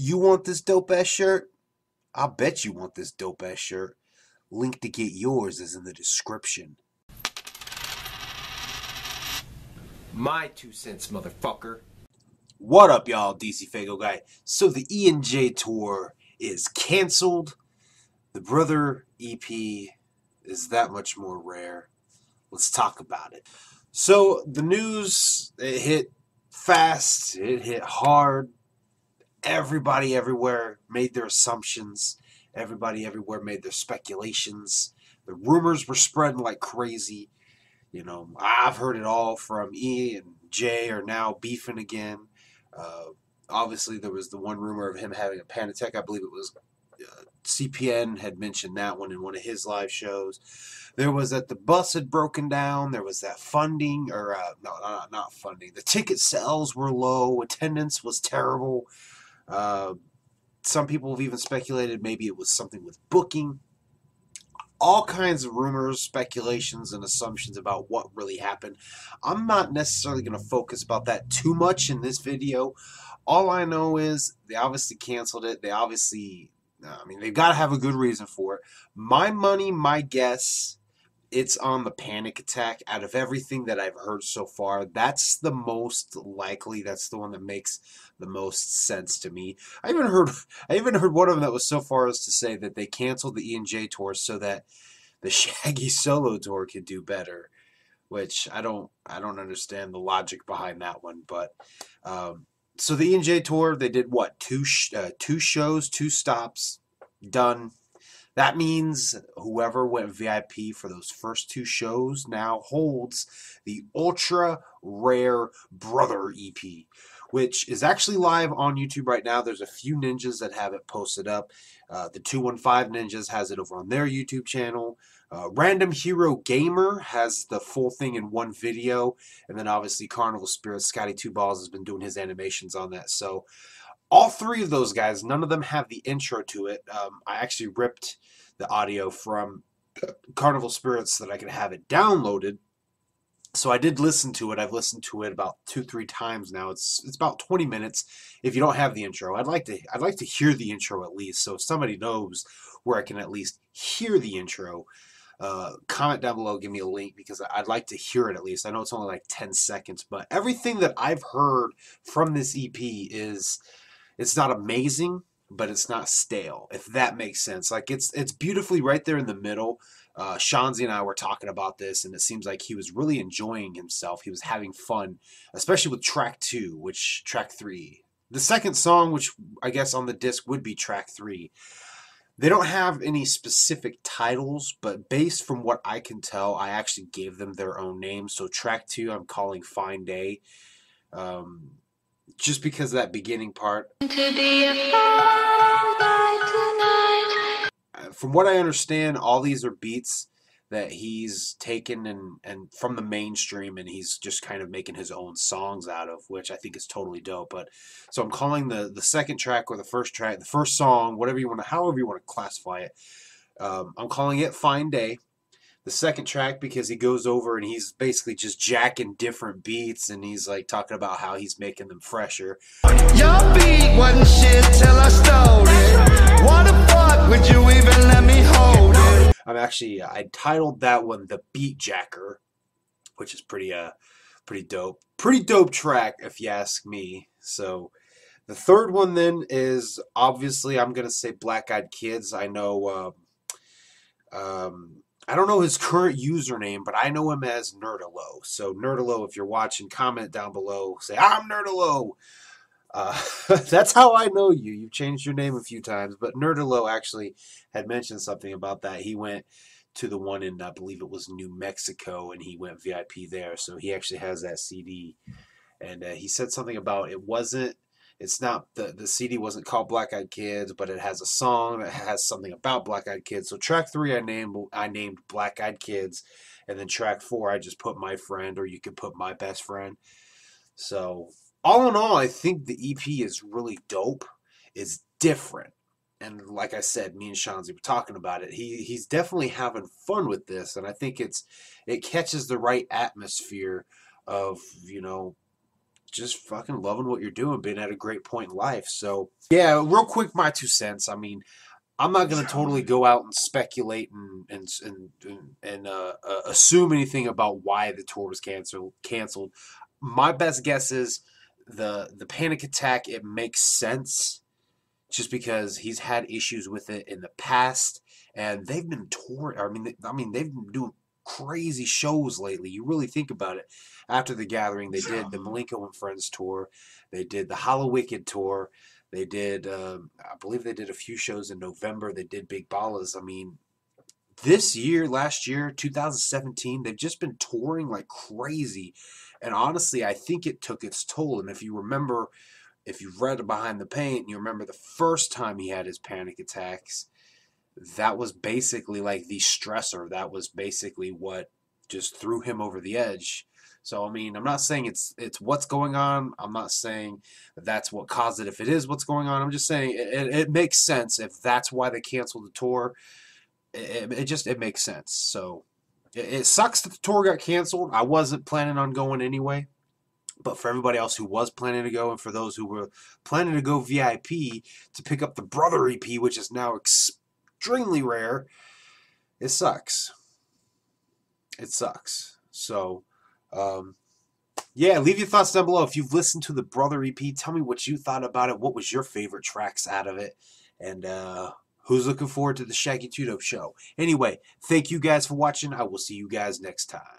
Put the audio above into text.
You want this dope ass shirt? I bet you want this dope ass shirt. Link to get yours is in the description. My 2 cents, motherfucker. What up, y'all? DCFAYGOGUY. So the E&J tour is canceled. The Brother EP is that much more rare. Let's talk about it. So the news, it hit fast, it hit hard. Everybody everywhere made their assumptions. Everybody everywhere made their speculations. The rumors were spreading like crazy. You know, I've heard it all from E and J are now beefing again. Obviously, there was the one rumor of him having a panic attack. I believe it was CPN had mentioned that one in one of his live shows. There was that the bus had broken down. There was that funding, or not funding. The ticket sales were low. Attendance was terrible. Some people have even speculated maybe it was something with booking. All kinds of rumors, speculations, and assumptions about what really happened. I'm not necessarily going to focus about that too much in this video. All I know is they obviously canceled it. They obviously, they've got to have a good reason for it. My money, my guess, it's on the panic attack. Out of everything that I've heard so far, that's the most likely. That's the one that makes the most sense to me. I even heard one of them that was so far as to say that they canceled the E&J tour so that the Shaggy solo tour could do better, which I don't understand the logic behind that one. But so the E&J tour, they did what? Two shows, 2 stops, done. That means whoever went VIP for those first 2 shows now holds the ultra rare Brother EP, which is actually live on YouTube right now. There's a few ninjas that have it posted up. The 215 Ninjas has it over on their YouTube channel. Random Hero Gamer has the full thing in one video. And then obviously Carnival Spirit, Scotty Two Balls has been doing his animations on that. So all 3 of those guys, none of them have the intro to it. I actually ripped the audio from Carnival Spirits so that I could have it downloaded. So I did listen to it. I've listened to it about 2-3 times now. It's about 20 minutes. If you don't have the intro, I'd like to hear the intro at least. So if somebody knows where I can at least hear the intro, comment down below, give me a link, because I'd like to hear it at least. I know it's only like 10 seconds, but everything that I've heard from this EP is, it's not amazing, but it's not stale, if that makes sense. Like it's beautifully right there in the middle. Shanzi and I were talking about this, and it seems like he was really enjoying himself. He was having fun, especially with track 3. The second song, which I guess on the disc would be track 3. They don't have any specific titles, but based from what I can tell, I actually gave them their own names. So track 2, I'm calling Fine Day. Just because of that beginning part. From what I understand, all these are beats that he's taken and from the mainstream, and he's just kind of making his own songs out of, which I think is totally dope. But so I'm calling the second track, or the first track, the first song, however you want to classify it. I'm calling it Fine Day. The second track, because he goes over and he's basically just jacking different beats, and he's like talking about how he's making them fresher. Your beat wasn't shit till I stole it. What the fuck would you even let me hold it? I titled that one The Beat Jacker, which is pretty dope. Pretty dope track if you ask me. So the third one then is, obviously, I'm gonna say Black Eyed Kids. I know I don't know his current username, but I know him as Nerdalo. So Nerdalo, if you're watching, comment down below. Say, I'm Nerdalo. That's how I know you. You've changed your name a few times. But Nerdalo actually had mentioned something about that. He went to the one in, I believe it was New Mexico, and he went VIP there. So he actually has that CD. And he said something about it's not, the CD wasn't called Black Eyed Kids, but it has a song that has something about Black Eyed Kids. So track 3 I named Black Eyed Kids, and then track 4 I just put My Friend, or you could put My Best Friend. So all in all, I think the EP is really dope. It's different. And like I said, me and Shanzi were talking about it. He's definitely having fun with this, and I think it catches the right atmosphere of, just fucking loving what you're doing, being at a great point in life. So yeah, real quick, my 2 cents. I mean, I'm not going to totally go out and speculate and assume anything about why the tour was canceled. My best guess is the panic attack. It makes sense just because he's had issues with it in the past, and they've been touring. I mean, they've been doing crazy shows lately. You really think about it. After the Gathering, they did the Malenko and Friends tour. They did the Hollow Wicked tour. They did, I believe they did a few shows in November. They did Big Ballas. I mean, this year, last year, 2017, they've just been touring like crazy. And honestly, I think it took its toll. And if you remember, if you've read Behind the Paint, you remember the first time he had his panic attacks, that was basically like the stressor. That was basically what just threw him over the edge. So, I mean, I'm not saying it's what's going on. I'm not saying that's what caused it if it is what's going on. I'm just saying it makes sense if that's why they canceled the tour. It makes sense. So, it sucks that the tour got canceled. I wasn't planning on going anyway. But for everybody else who was planning to go, and for those who were planning to go VIP to pick up the Brother EP, which is now extremely rare, it sucks. It sucks. So, yeah, leave your thoughts down below. If you've listened to the Brother EP, tell me what you thought about it. What was your favorite tracks out of it? And who's looking forward to the Shaggy 2 Dope show? Anyway, thank you guys for watching. I will see you guys next time.